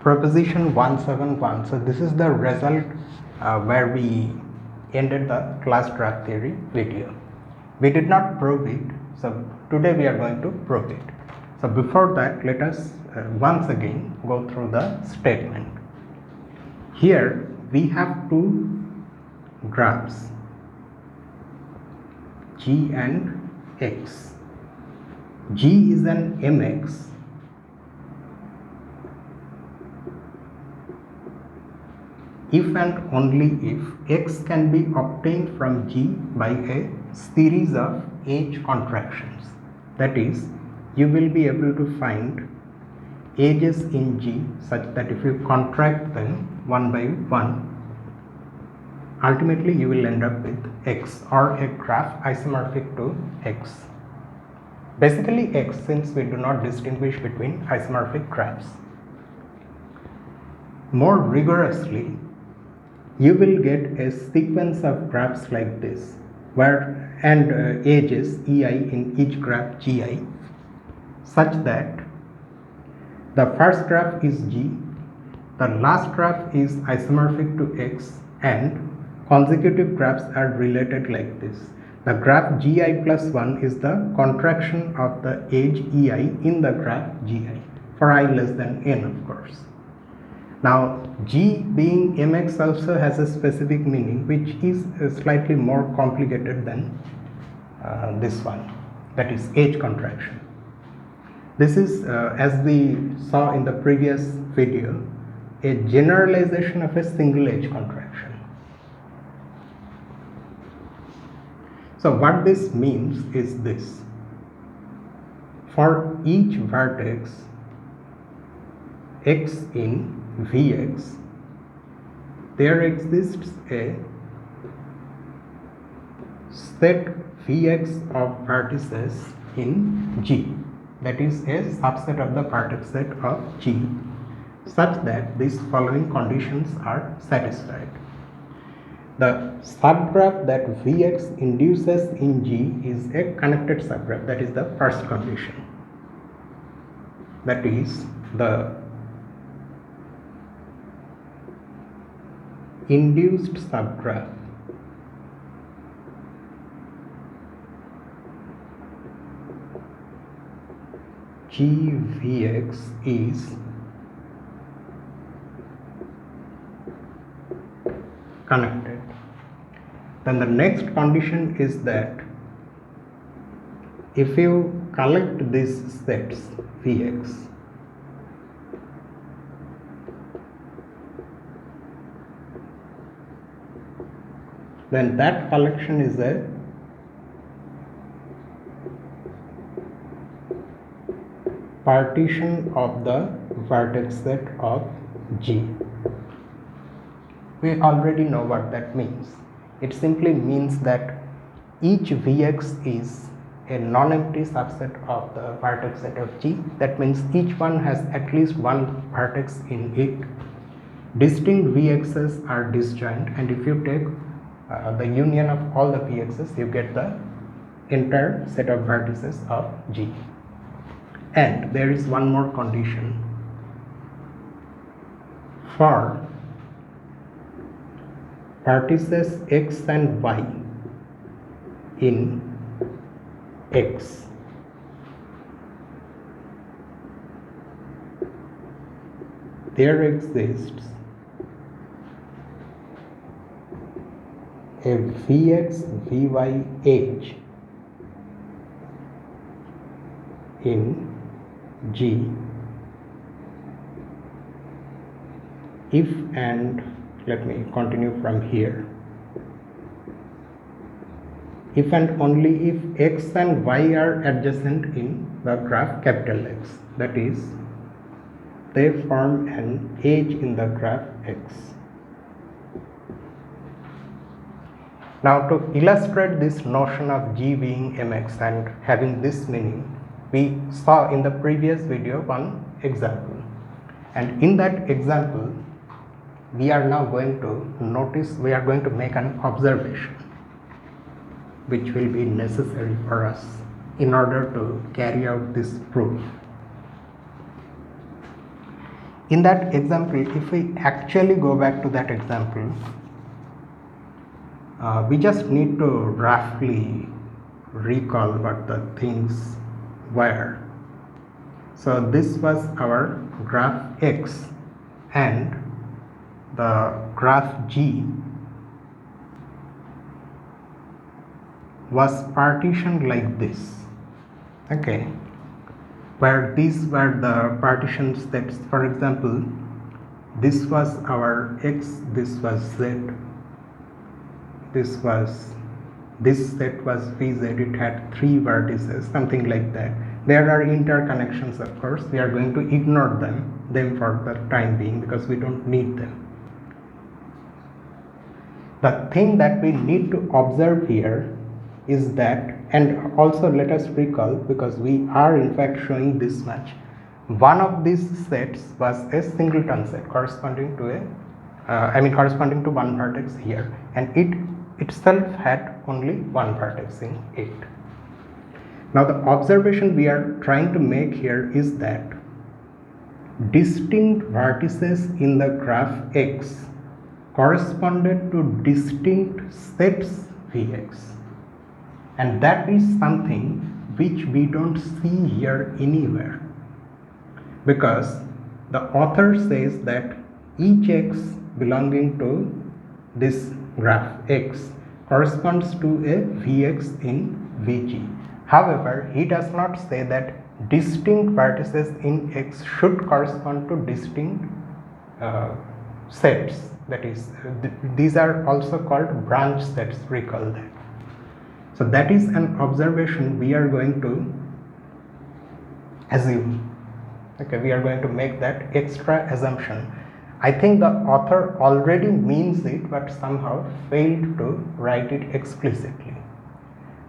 proposition 171. So this is the result where we ended the class graph theory video. We did not prove it, so today we are going to prove it. So before that, let us once again go through the statement. Here we have two graphs, G and X. G is an mx if and only if x can be obtained from G by a series of edge contractions. That is, you will be able to find edges in G such that if you contract them one by one, ultimately you will end up with X or a graph isomorphic to X. Basically X, since we do not distinguish between isomorphic graphs. More rigorously, you will get a sequence of graphs like this, where edges EI in each graph GI, such that the first graph is G, the last graph is isomorphic to X, and consecutive graphs are related like this. The graph GI plus 1 is the contraction of the edge EI in the graph GI for I less than n, of course. Now G being mx also has a specific meaning which is slightly more complicated than this one, that is edge contraction. This is as we saw in the previous video, a generalization of a single edge contraction. So what this means is this: for each vertex x in Vx, there exists a set Vx of vertices in G, that is a subset of the vertex set of G, such that these following conditions are satisfied. The subgraph that Vx induces in G is a connected subgraph, that is the first condition. That is, the induced subgraph GVx is connected. Then the next condition is that if you collect these sets Vx, then that collection is a partition of the vertex set of G. We already know what that means. It simply means that each Vx is a non-empty subset of the vertex set of G. That means each one has at least one vertex in it. Distinct Vx's are disjoint, and if you take the union of all the Px's, you get the entire set of vertices of G. And there is one more condition: for vertices x and y in X, there exists a Vx Vy edge in G if, and let me continue from here, if and only if x and y are adjacent in the graph capital X, that is, they form an edge in the graph X. Now to illustrate this notion of G being mx and having this meaning, we saw in the previous video one example, and in that example we are now going to make an observation which will be necessary for us in order to carry out this proof. in that example, if we actually go back to that example, we just need to roughly recall what the things were. So this was our graph X, and the graph G was partitioned like this, okay, where these were the partition steps. For example, this was our X, this was Z, this set was VZ, it had 3 vertices, something like that. There are interconnections, of course. We are going to ignore them for the time being because we don't need them. The thing that we need to observe here is that, and also let us recall, because we are in fact showing this much, one of these sets was a singleton set corresponding to corresponding to one vertex here, and it itself had only one vertex in it. Now the observation we are trying to make here is that distinct vertices in the graph X corresponded to distinct sets Vx, and that is something which we don't see here anywhere, because the author says that each x belonging to this graph X corresponds to a Vx in Vg. However, he does not say that distinct vertices in X should correspond to distinct sets. That is, these are also called branch sets, recall that. So that is an observation we are going to assume. Okay, we are going to make that extra assumption. I think the author already means it, but somehow failed to write it explicitly.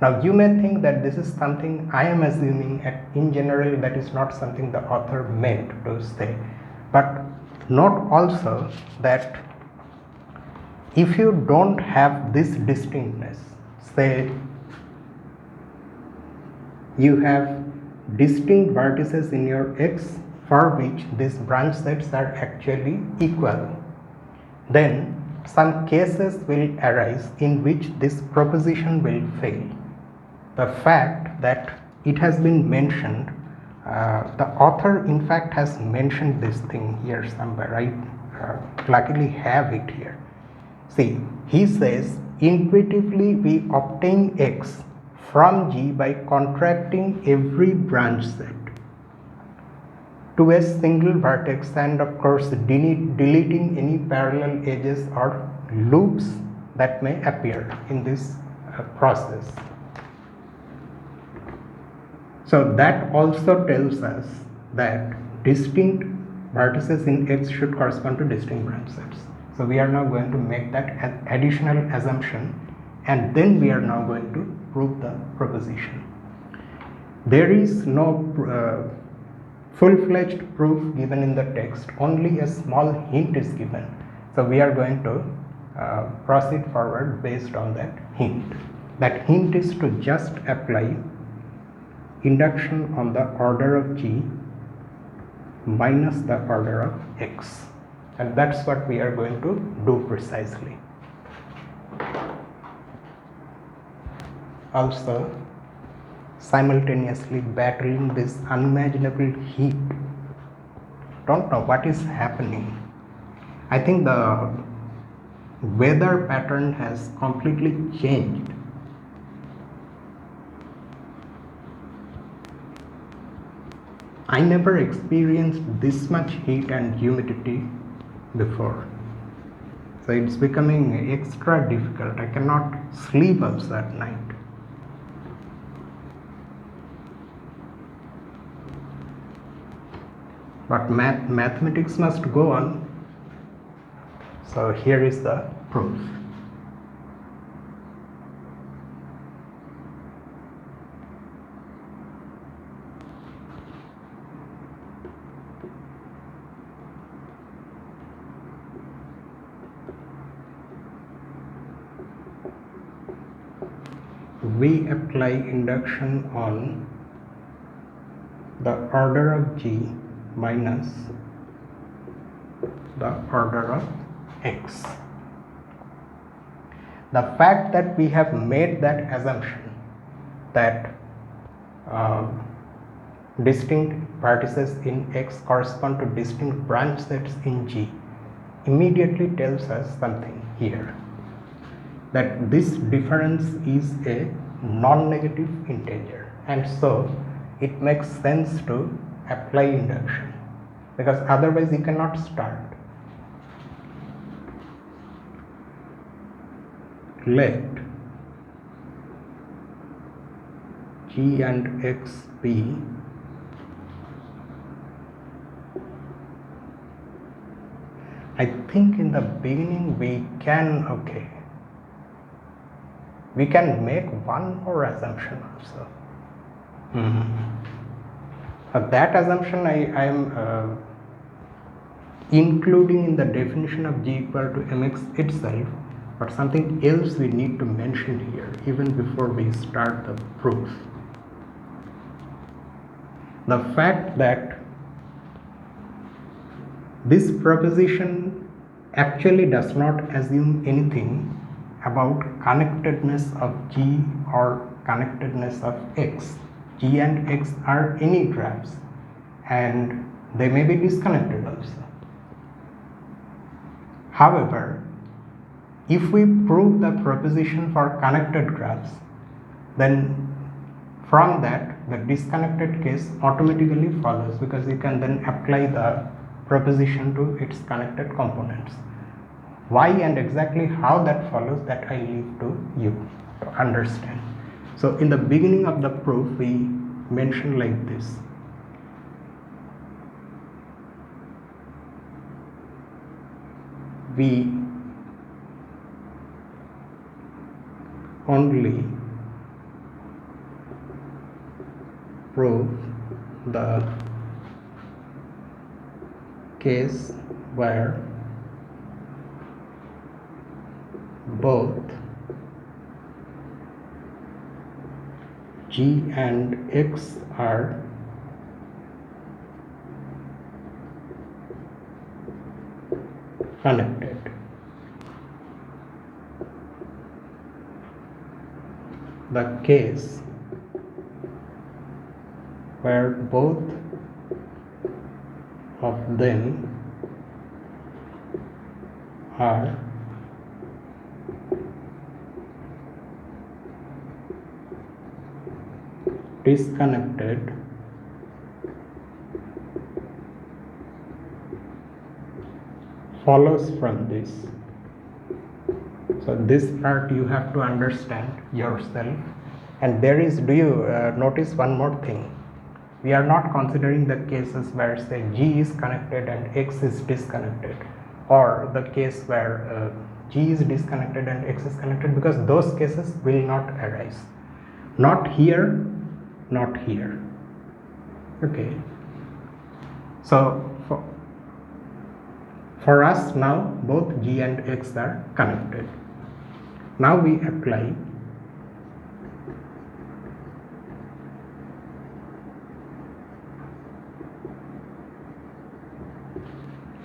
Now you may think that this is something I am assuming, and in general that is not something the author meant to say. But note also that if you don't have this distinctness, say you have distinct vertices in your X for which these branch sets are actually equal, then some cases will arise in which this proposition will fail. The fact that it has been mentioned, the author in fact has mentioned this thing here somewhere. I luckily have it here. See, he says intuitively we obtain X from G by contracting every branch set to a single vertex, and of course deleting any parallel edges or loops that may appear in this process. So that also tells us that distinct vertices in X should correspond to distinct branch sets. So we are now going to make that an additional assumption, and then we are now going to prove the proposition. There is no full-fledged proof given in the text, only a small hint is given. So we are going to proceed forward based on that hint. That hint is to just apply induction on the order of G minus the order of X, and that's what we are going to do precisely. Also, simultaneously battling this unimaginable heat. Don't know what is happening. I think the weather pattern has completely changed. I never experienced this much heat and humidity before. So it's becoming extra difficult. I cannot sleep also at night. But mathematics must go on. So here is the proof. We apply induction on the order of G minus the order of x. The fact that we have made that assumption that distinct vertices in X correspond to distinct branch sets in G immediately tells us something here, that this difference is a non-negative integer, and so it makes sense to apply induction, because otherwise you cannot start. Let G and X be I think in the beginning we can make one more assumption also. That assumption I am including in the definition of G equal to mx itself, but something else we need to mention here even before we start the proof. The fact that this proposition actually does not assume anything about connectedness of G or connectedness of X. G and X are any graphs and they may be disconnected also. However, if we prove the proposition for connected graphs, then from that the disconnected case automatically follows, because you can then apply the proposition to its connected components. Why and exactly how that follows, that I leave to you to understand. So in the beginning of the proof we mention like this: we only prove the case where both G and X are connected. The case where both of them are disconnected follows from this. So this part you have to understand yourself. And there is, do you notice one more thing? We are not considering the cases where say G is connected and X is disconnected, or the case where G is disconnected and X is connected, because those cases will not arise. Not here, not here. Okay. So for us now both G and X are connected. Now we apply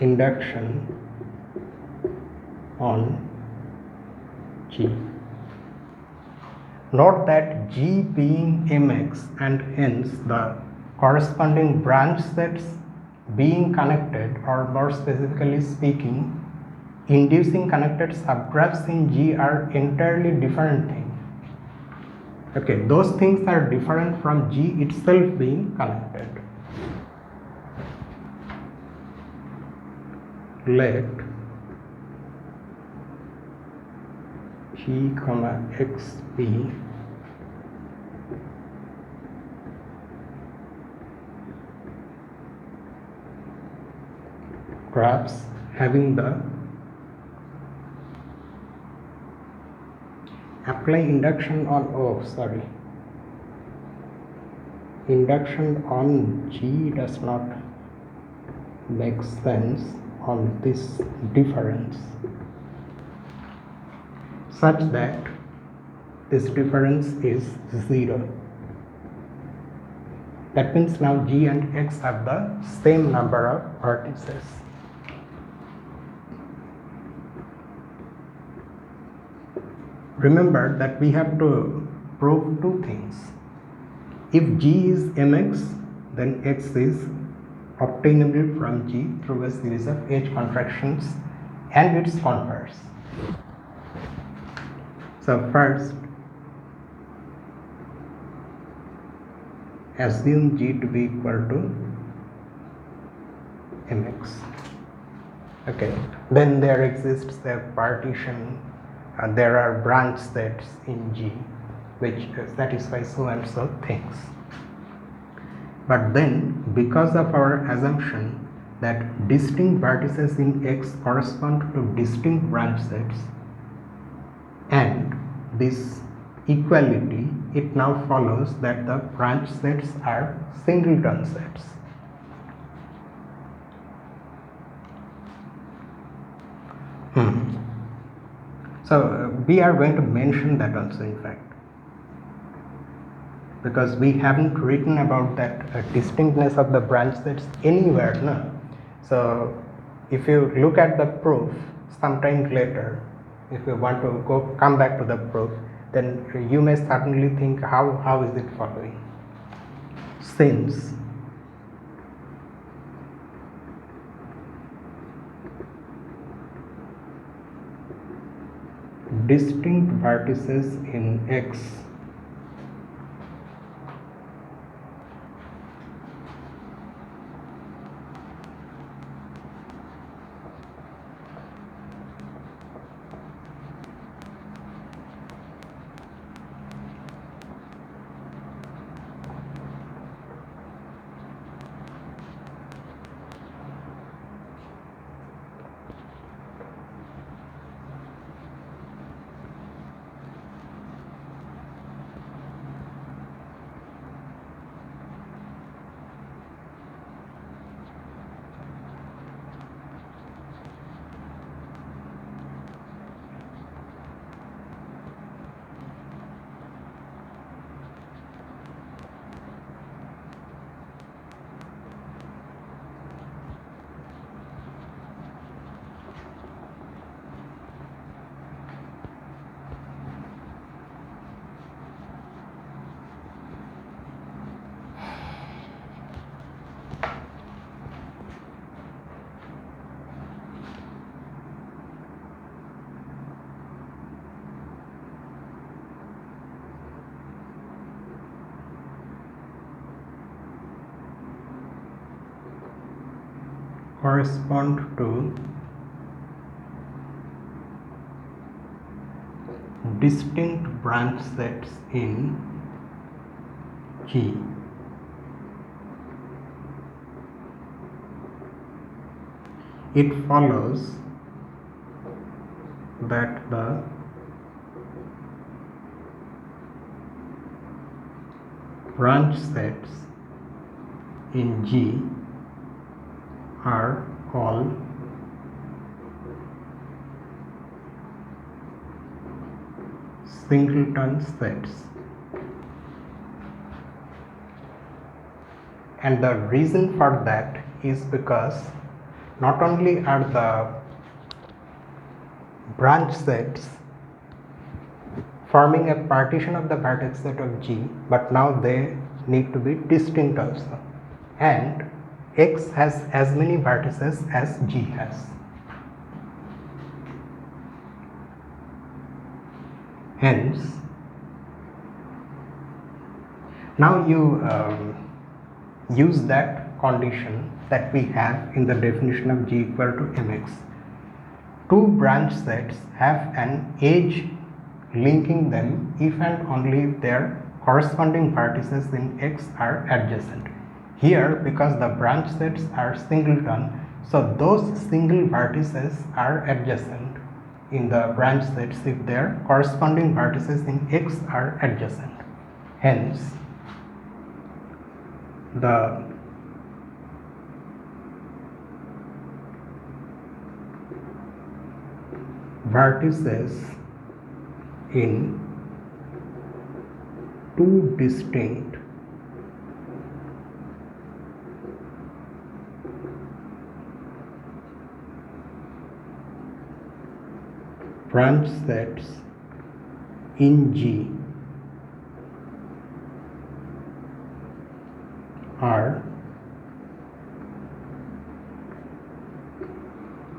induction on G. Note that G being mx and hence the corresponding branch sets being connected, or more specifically speaking, inducing connected subgraphs in G are entirely different things. Okay, those things are different from G itself being connected. Let G, X be graphs having the apply induction on induction on G does not make sense on this difference, such that this difference is 0. That means now G and X have the same number of vertices. remember that we have to prove two things. If G is Mx, then X is obtainable from G through a series of H contractions and its converse. So first, assume G to be equal to Mx. Okay, then there exists a partition, there are branch sets in G which satisfy so and so things. But then, because of our assumption that distinct vertices in X correspond to distinct branch sets and this equality, it now follows that the branch sets are singleton sets. So we are going to mention that also, in fact, because we haven't written about that distinctness of the branch sets anywhere, no? So if you look at the proof sometime later, if you want to come back to the proof, then you may certainly think how is it following. Since distinct vertices in X correspond to distinct branch sets in G. It follows that the branch sets in G are all singleton sets, and the reason for that is because not only are the branch sets forming a partition of the vertex set of G, but now they need to be distinct also, and X has as many vertices as G has. Hence, now you use that condition that we have in the definition of G equal to Mx. Two branch sets have an edge linking them if and only if their corresponding vertices in X are adjacent. Here, because the branch sets are singleton, so those single vertices are adjacent in the branch sets if their corresponding vertices in X are adjacent. Hence, the vertices in two distinct branch sets in G are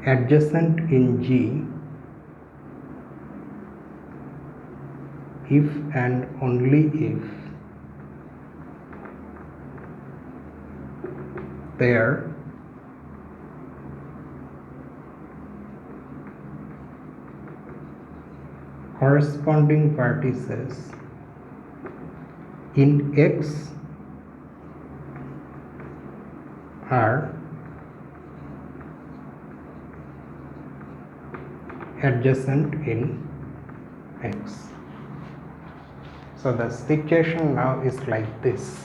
adjacent in G if and only if their corresponding vertices in X are adjacent in X. So the situation now is like this.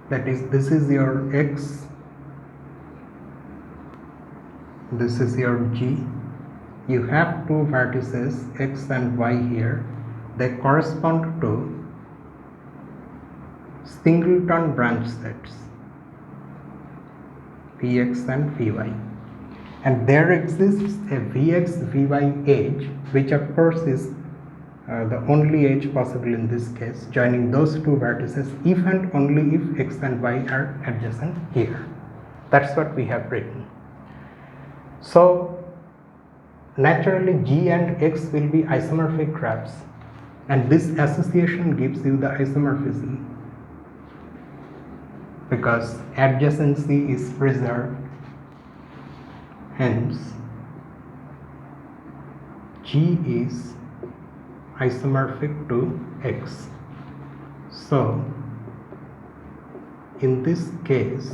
That is, this is your X, this is your G. You have two vertices X and Y here. They correspond to singleton branch sets Vx and Vy, and there exists a Vx Vy edge, which of course is the only edge possible in this case, joining those two vertices if and only if X and Y are adjacent here. That's what we have written. So naturally G and X will be isomorphic graphs, and this association gives you the isomorphism because adjacency is preserved. Hence G is isomorphic to X. So in this case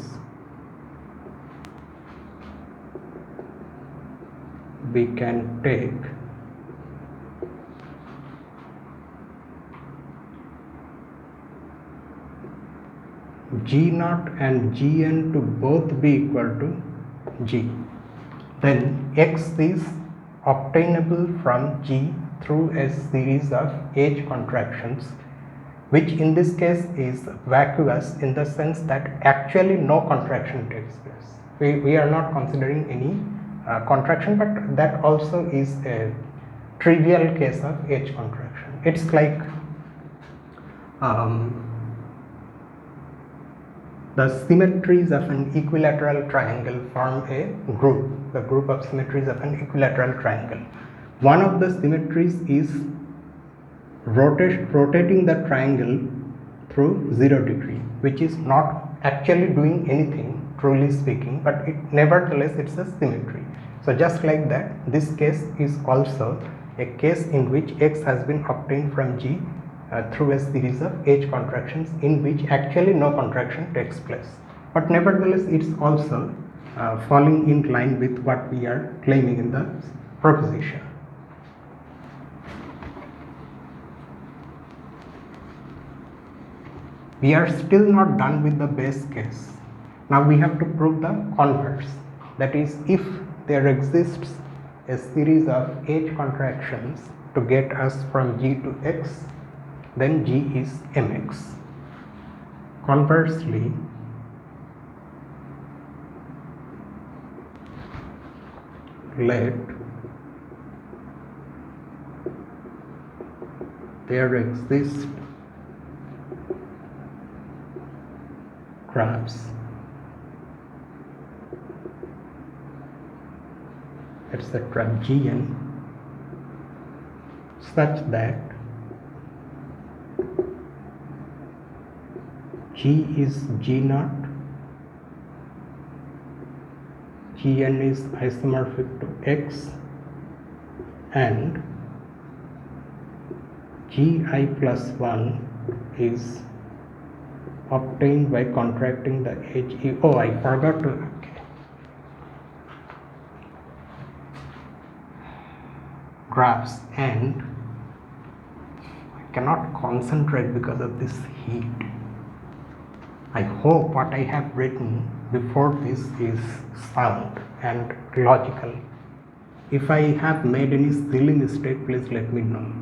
we can take G0 and Gn to both be equal to G. Then X is obtainable from G through a series of edge contractions, which in this case is vacuous in the sense that actually no contraction takes place. We are not considering any contraction, but that also is a trivial case of edge contraction. It's like the symmetries of an equilateral triangle form a group, the group of symmetries of an equilateral triangle. One of the symmetries is rotating the triangle through 0 degree, which is not actually doing anything, truly speaking, but nevertheless it's a symmetry. So just like that, this case is also a case in which X has been obtained from G through a series of edge contractions in which actually no contraction takes place, but nevertheless it's also falling in line with what we are claiming in the proposition. We are still not done with the base case. Now we have to prove the converse, that is, if there exists a series of edge contractions to get us from G to X, then G is Mx. Conversely, let there exist graphs etc. Gn such that G is G0, Gn is isomorphic to X, and Gi plus 1 is obtained by contracting the edge. Oh, I forgot to. Okay. Graphs, and cannot concentrate because of this heat. I hope what I have written before this is sound and logical. If I have made any silly mistake, please let me know.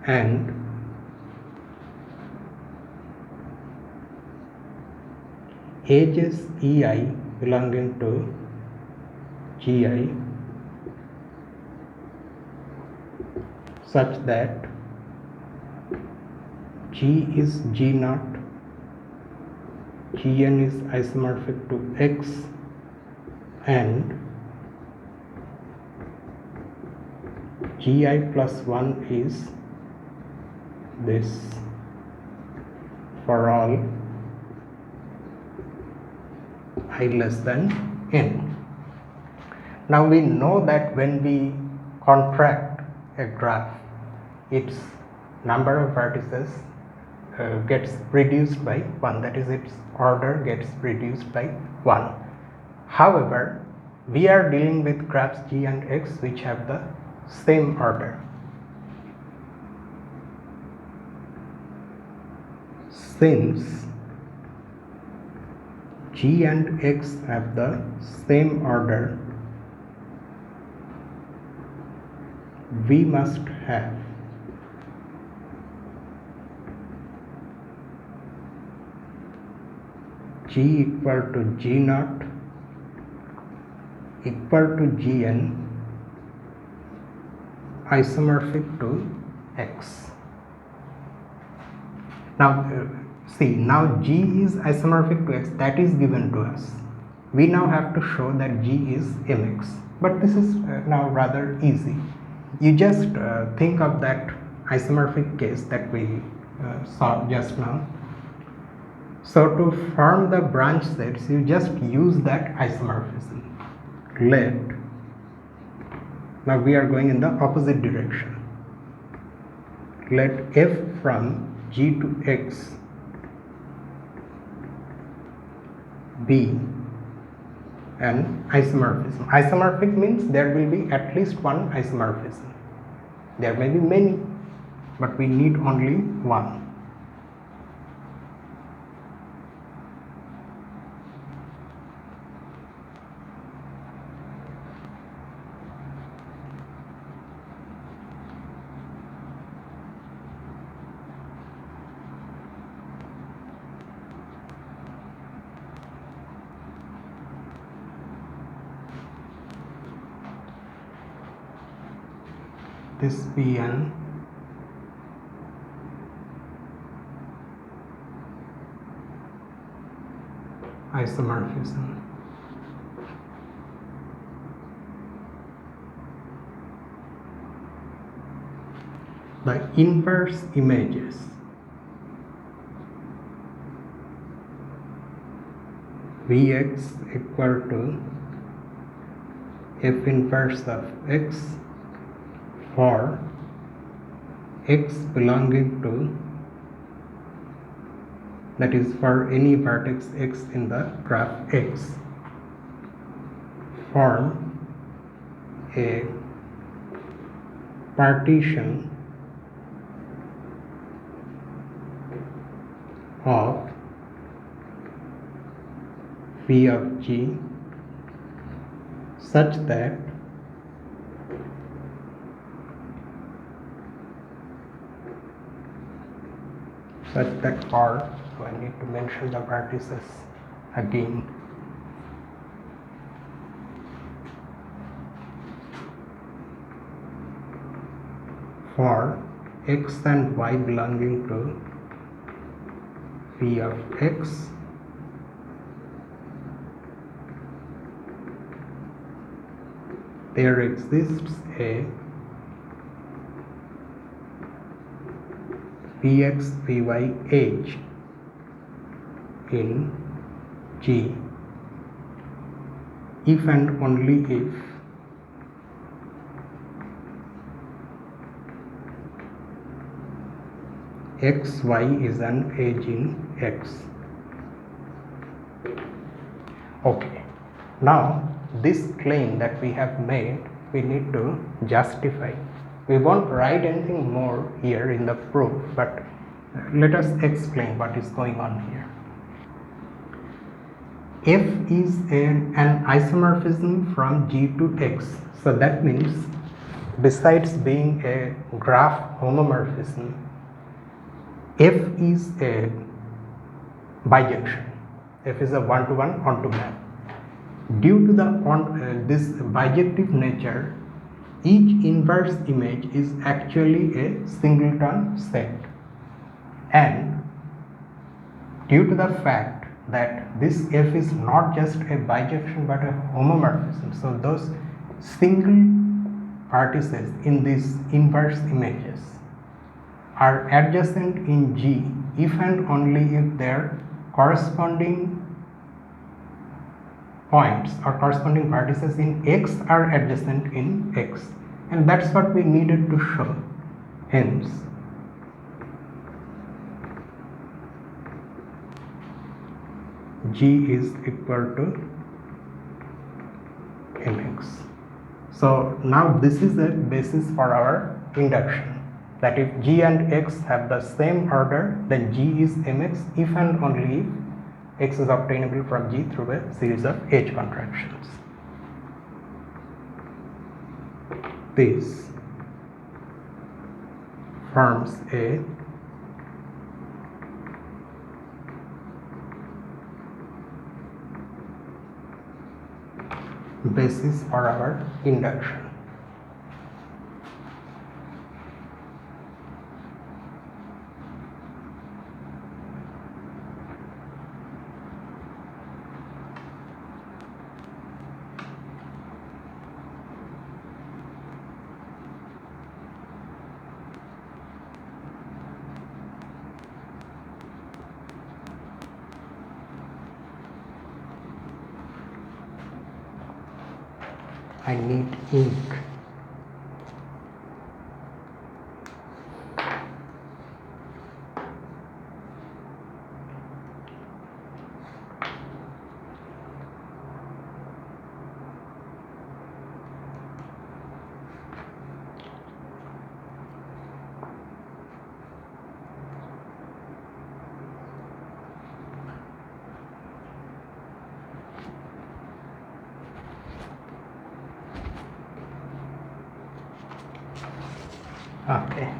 And edges EI belonging to GI such that G is G naught, Gn is isomorphic to X, and Gi plus 1 is this for all I less than n. Now we know that when we contract a graph, its number of vertices gets reduced by 1, that is, its order gets reduced by 1. However, we are dealing with graphs G and X which have the same order. Since G and X have the same order, we must have G equal to G naught equal to Gn isomorphic to X. Now now G is isomorphic to X, that is given to us. We now have to show that G is Mx, but this is now rather easy. You just think of that isomorphic case that we saw just now. So to form the branch sets, you just use that isomorphism. Now we are going in the opposite direction. Let f from G to X be an isomorphism. Isomorphic means there will be at least one isomorphism. There may be many, but we need only one. This be an isomorphism. The inverse images Vx equal to f inverse of x for x belonging to, that is, for any vertex x in the graph X, form a partition of phi of G such that or, so I need to mention the vertices again. For x and y belonging to phi of x, there exists a Px Py H in G if and only if xy is an edge in X. Okay, now this claim that we have made, we need to justify. We won't write anything more here in the proof, but let us explain what is going on here. F is an isomorphism from G to X. So that means besides being a graph homomorphism, F is a bijection. F is a one-to-one onto map. Due to this bijective nature, each inverse image is actually a singleton set, and due to the fact that this F is not just a bijection but a homomorphism, so those single vertices in these inverse images are adjacent in G if and only if their corresponding points or corresponding vertices in X are adjacent in X, and that's what we needed to show. Hence, G is equal to Mx. So now this is the basis for our induction, that if G and X have the same order, then G is Mx if and only if X is obtainable from G through a series of H contractions. This forms a basis for our induction. I need ink. Okay.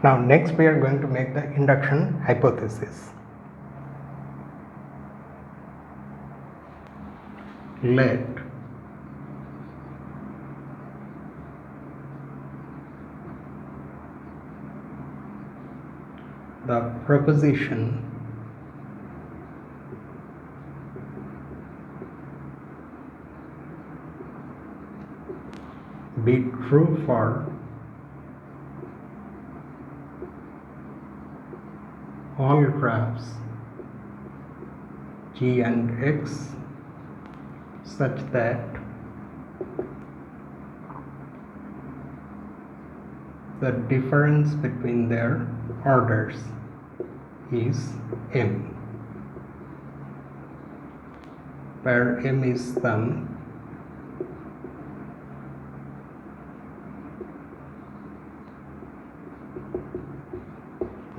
Now next we are going to make the induction hypothesis. Let the proposition be true for all graphs G and X such that the difference between their orders is M, where M is some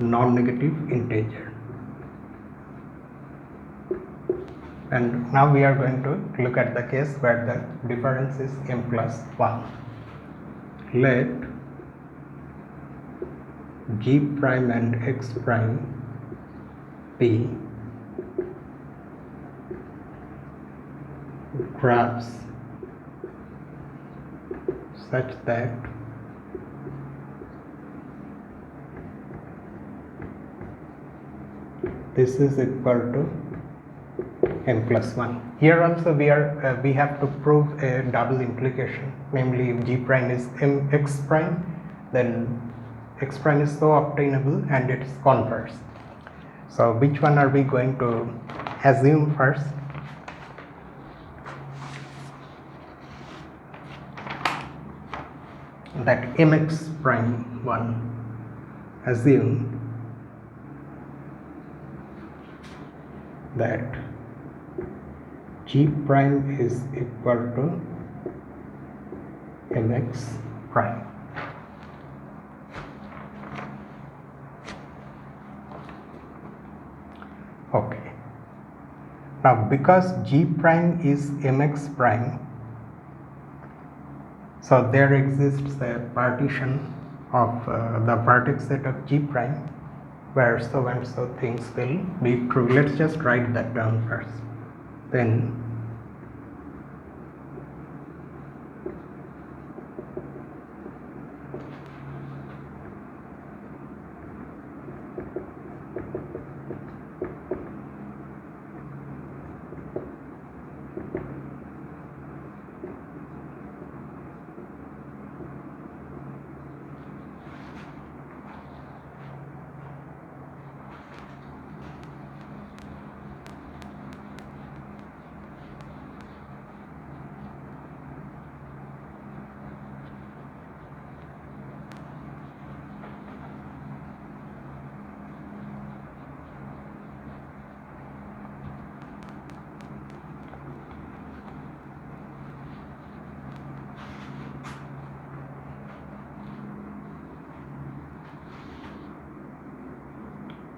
non-negative integer. And now we are going to look at the case where the difference is M plus 1. Let G prime and X prime be graphs such that this is equal to M plus 1. Here also we have to prove a double implication, namely if G prime is X prime, then X prime is so obtainable and it is converse. So which one are we going to assume first? That Mx prime 1, assume that G prime is equal to Mx prime. Now because G prime is Mx prime, so there exists a partition of the vertex set of G prime where so and so things will be true. Let's just write that down first. Then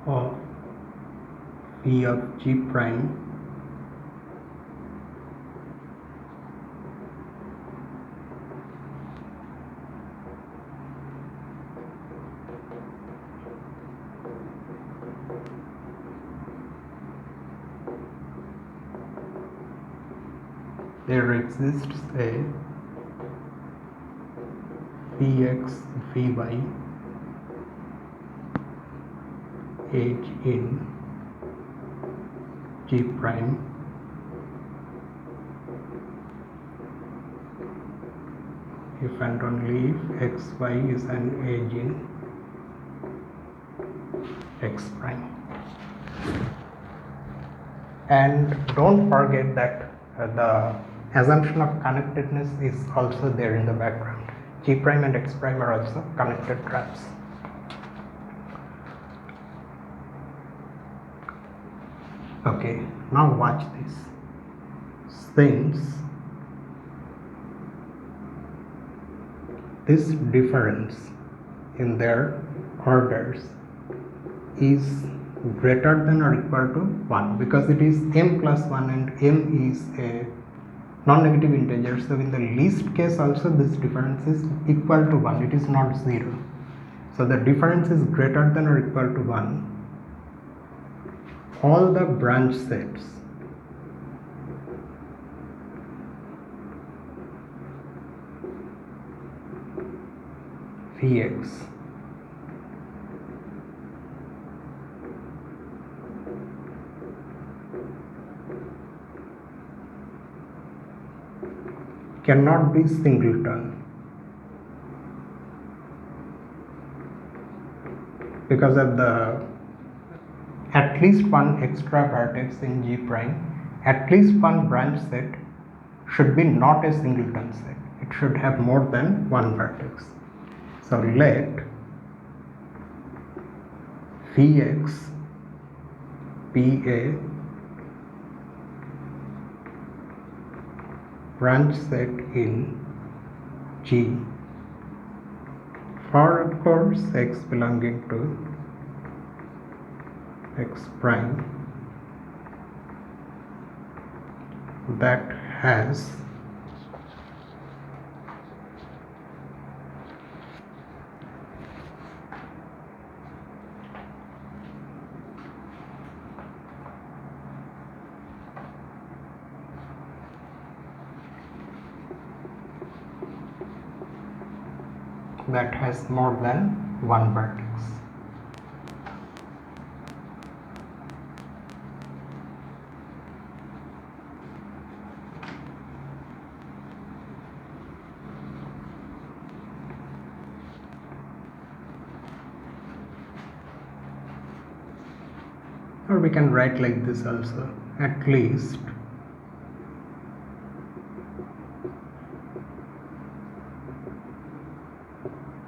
of P of G prime there exists a Px Vy edge in G prime if and only if xy is an edge in x prime. And don't forget that the assumption of connectedness is also there in the background. G prime and x prime are also connected graphs. Okay, now watch this. Since this difference in their orders is greater than or equal to 1, because it is m plus 1 and m is a non-negative integer, so in the least case also this difference is equal to 1, it is not 0. So the difference is greater than or equal to 1. All the branch sets Vx cannot be singleton because of the at least one extra vertex in G prime, at least one branch set should be not a singleton set. It should have more than one vertex. So let Vx be a branch set in G for, of course, x belonging to x prime that has more than one vertex. Or we can write like this also, at least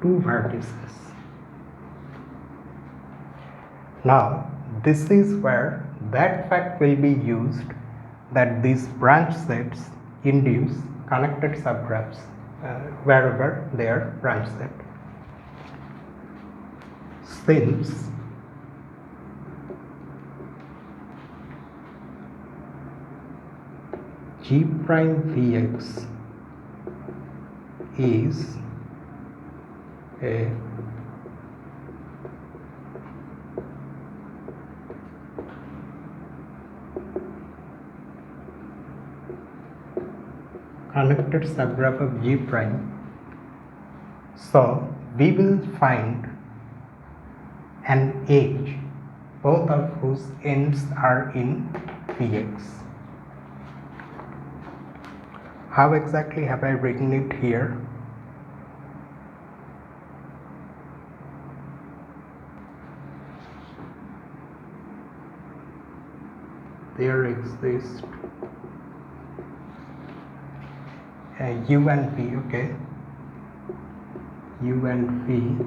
two vertices. Now this is where that fact will be used that these branch sets induce connected subgraphs wherever they are branch set. Since G prime Vx is a connected subgraph of G prime. So we will find an edge, both of whose ends are in Vx. How exactly have I written it here? There exists U and V, okay? U and V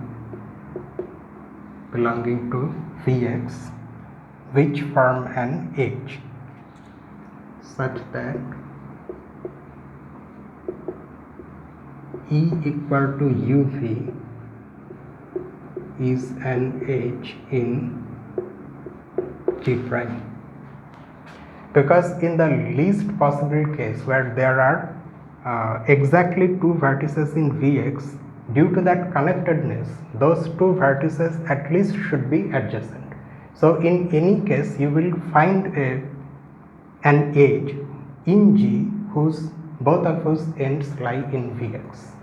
belonging to Vx, which form an edge such that E equal to UV is an edge in G prime. Because in the least possible case where there are exactly two vertices in Vx, due to that connectedness, those two vertices at least should be adjacent. So in any case, you will find an edge in G whose both of whose ends lie in Vx.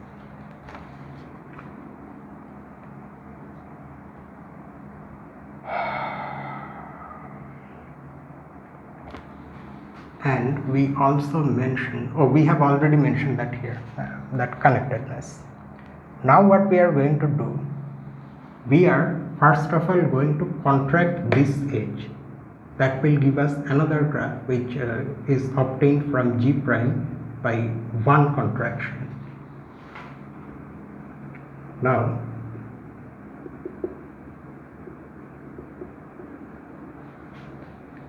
And we also mentioned, or we have already mentioned that here, that connectedness. Now what we are going to do, we are first of all going to contract this edge. That will give us another graph which is obtained from G prime by one contraction. Now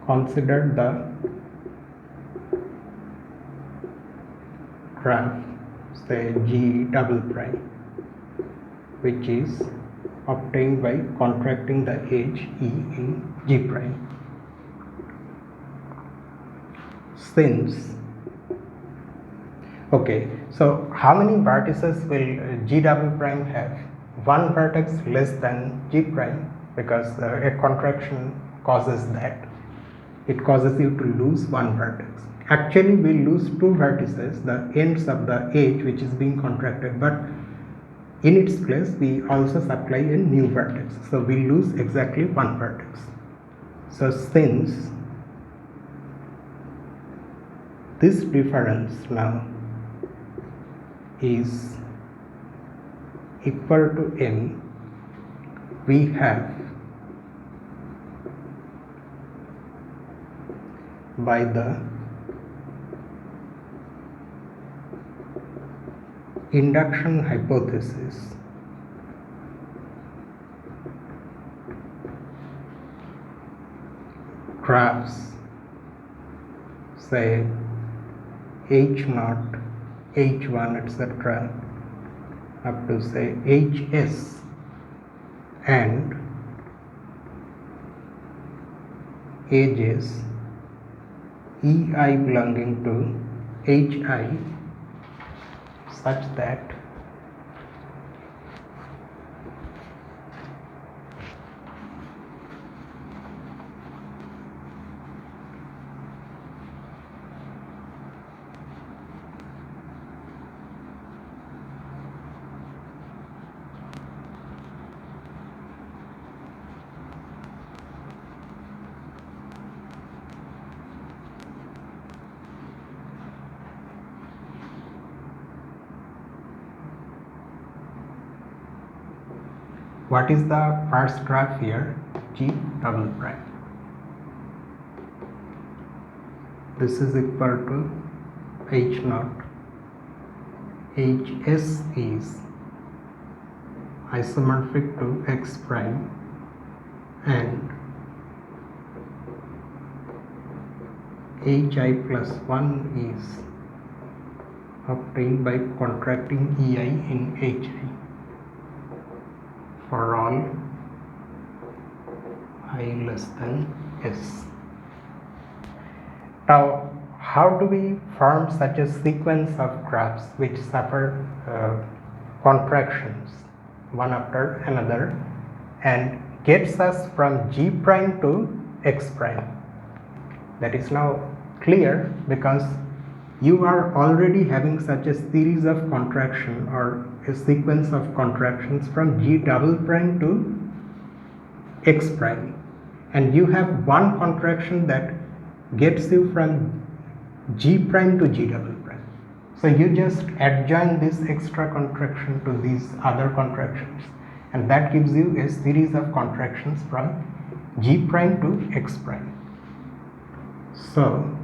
consider the graph, say G double prime, which is obtained by contracting the edge E in G prime. Since, okay, so how many vertices will G double prime have? One vertex less than G prime, because a contraction causes that. It causes you to lose one vertex. Actually, we lose two vertices, the ends of the edge which is being contracted, but in its place we also supply a new vertex, so we lose exactly one vertex. So since this difference now is equal to M, we have by the induction hypothesis graphs, say H0, H1, etc. up to say HS, and edges EI belonging to HI, such that what is the first graph here? G double prime. This is equal to H0. HS is isomorphic to X prime, and HI plus 1 is obtained by contracting EI in HI for all I less than S. Now, how do we form such a sequence of graphs which suffer contractions one after another and gets us from G prime to X prime? That is now clear because you are already having such a series of contraction or a sequence of contractions from G double prime to X prime, and you have one contraction that gets you from G prime to G double prime. So you just adjoin this extra contraction to these other contractions, and that gives you a series of contractions from G prime to X prime. So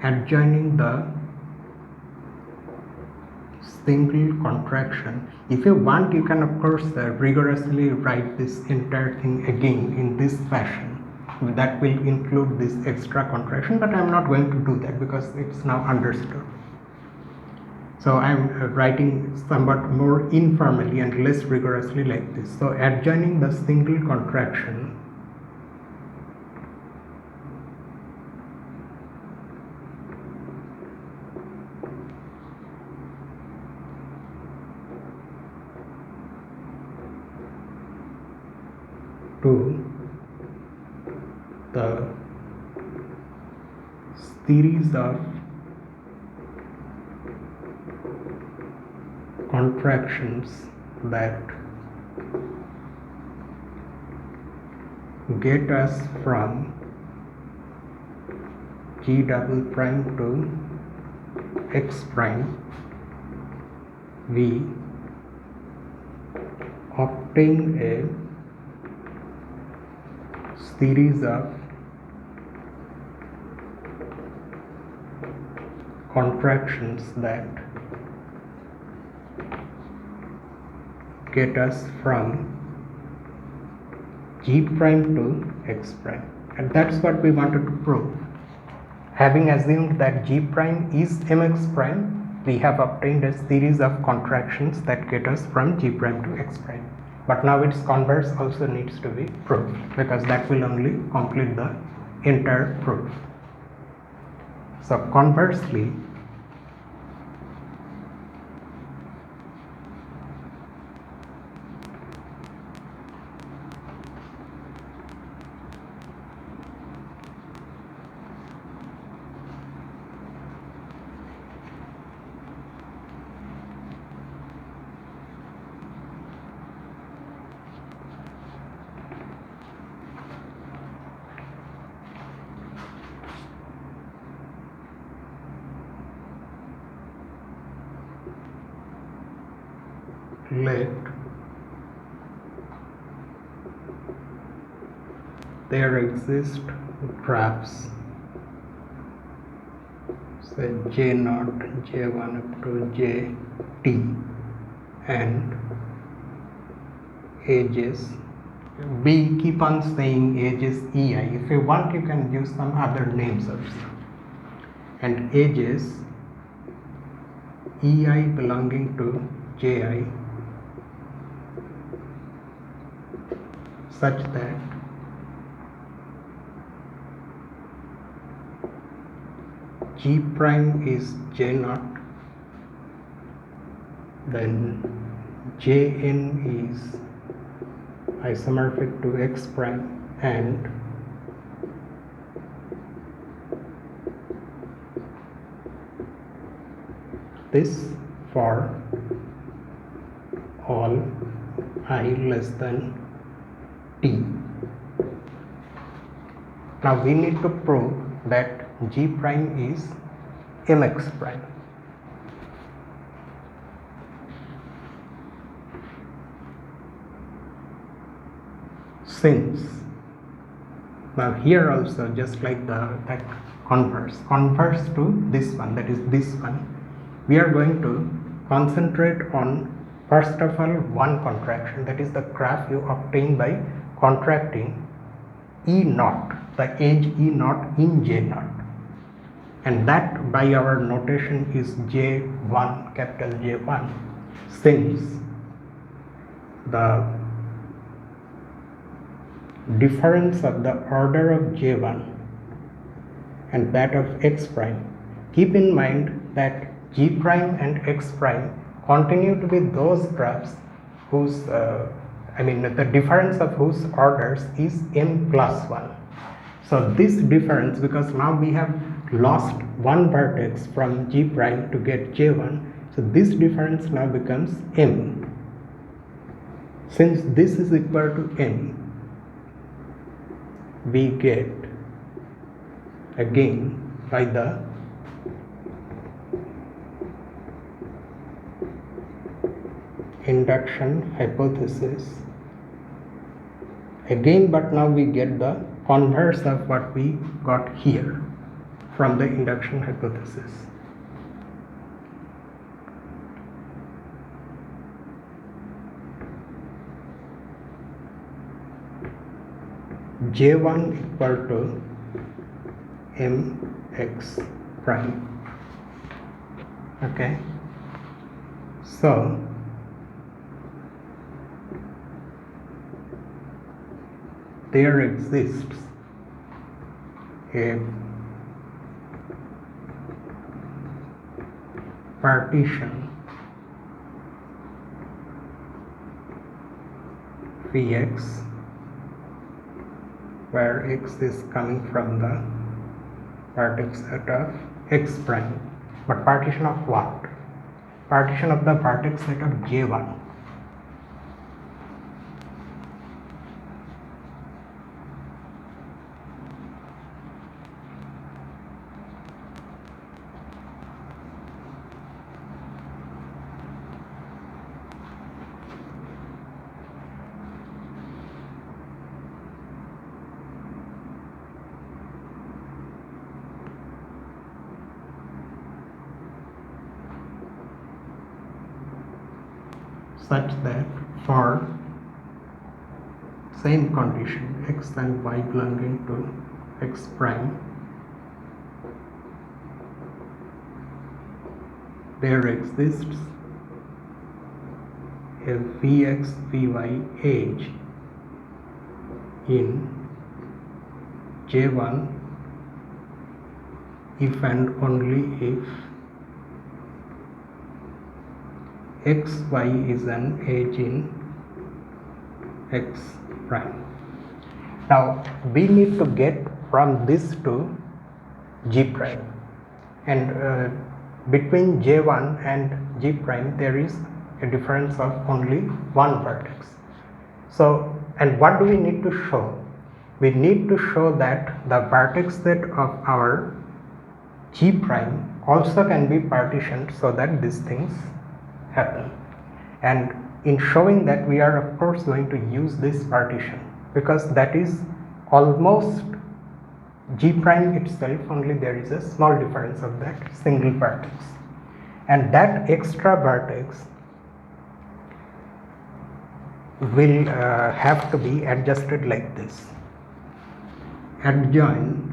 adjoining the single contraction, if you want you can of course rigorously write this entire thing again in this fashion that will include this extra contraction, but I am not going to do that because it's now understood. So I am writing somewhat more informally and less rigorously like this. So adjoining the single contraction to the series of contractions that get us from G double prime to X prime, we obtain a series of contractions that get us from G prime to X prime, and that's what we wanted to prove. Having assumed that G prime is mx prime, we have obtained a series of contractions that get us from G prime to X prime. But now its converse also needs to be proved because that will only complete the entire proof. So conversely, let there exist graphs, say J0, J1 up to Jt, and edges. We keep on saying edges EI. If you want, you can use some other names also. And edges EI belonging to Ji such that G prime is J0, then Jn is isomorphic to X prime, and this for all I less than t. Now we need to prove that G prime is mx prime. Since now here also, just like that converse to this one, that is this one, we are going to concentrate on first of all one contraction, that is the graph you obtain by contracting E0, the edge E0 in J0, and that by our notation is J1, capital J1, since the difference of the order of J1 and that of X prime. Keep in mind that G prime and X prime continue to be those graphs whose the difference of whose orders is m plus 1. So this difference, because now we have lost one vertex from G prime to get J1, so this difference now becomes m. Since this is equal to m, we get again by the induction hypothesis again, but now we get the converse of what we got here from the induction hypothesis. J1 equal to mx prime. Okay, so there exists a partition Vx where x is coming from the vertex set of x prime. But partition of what? Partition of the vertex set of J1. Such that for same condition x and y belonging to x prime, there exists a Vx Vy edge in J1 if and only if xy is an edge in x prime. Now we need to get from this to G prime, and between J1 and G prime there is a difference of only one vertex. So, and what do we need to show? We need to show that the vertex set of our G prime also can be partitioned so that these things happen. And in showing that, we are of course going to use this partition, because that is almost G prime itself, only there is a small difference of that single vertex, and that extra vertex will have to be adjusted like this. Adjoin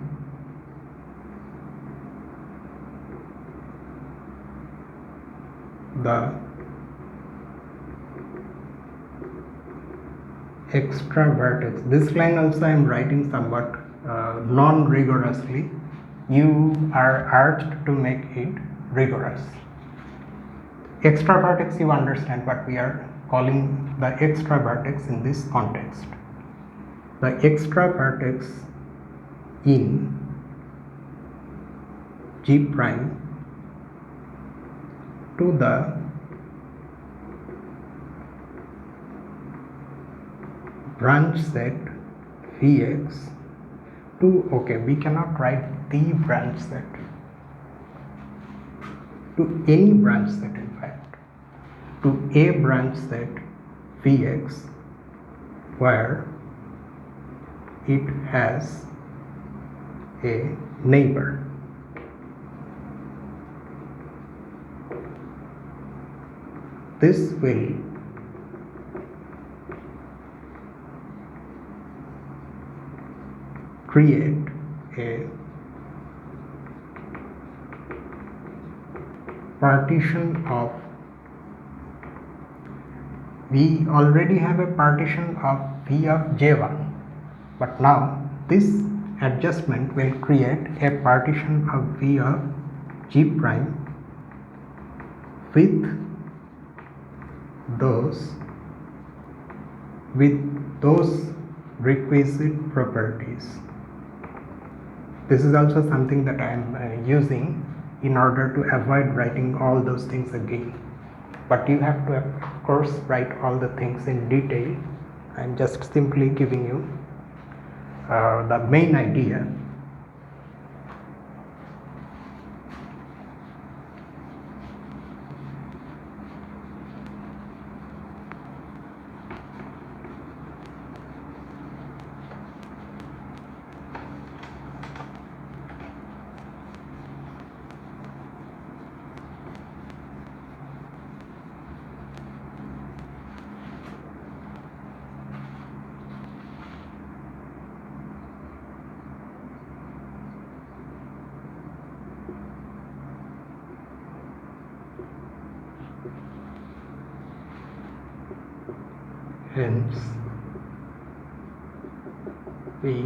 the extra vertex. This line also I am writing somewhat non-rigorously. You are urged to make it rigorous. Extra vertex, you understand what we are calling the extra vertex in this context. The extra vertex in G prime to the branch set Vx to, okay, we cannot write the branch set, to any branch set, in fact, to a branch set Vx where it has a neighbor. This will create a partition of, we already have a partition of V of J1, But now this adjustment will create a partition of V of G prime with those requisite properties. This is also something that I am using in order to avoid writing all those things again. But you have to, of course, write all the things in detail. I am just simply giving you the main idea. Hence, we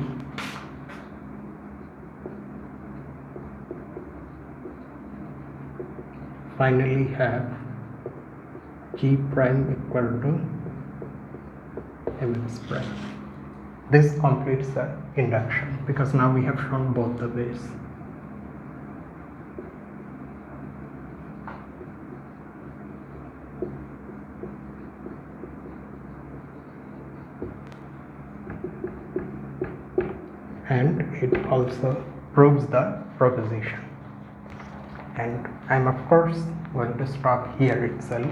finally have G prime equal to Mx prime. This completes the induction because now we have shown both the ways. And it also proves the proposition. And I'm of course going to stop here itself.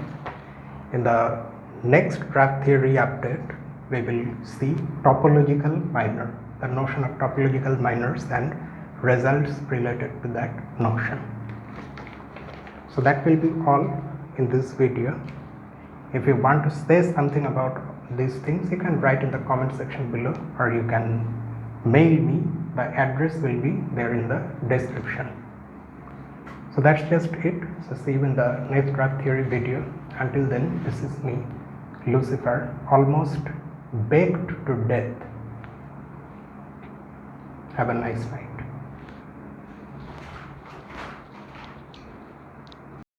In the next graph theory update, we will see topological minor, the notion of topological minors and results related to that notion. So that will be all in this video. If you want to say something about these things, you can write in the comment section below, or you can mail me. The address will be there in the description. So that's just it. So see you in the next graph theory video. Until then, this is me, Lucifer, almost baked to death. Have a nice night.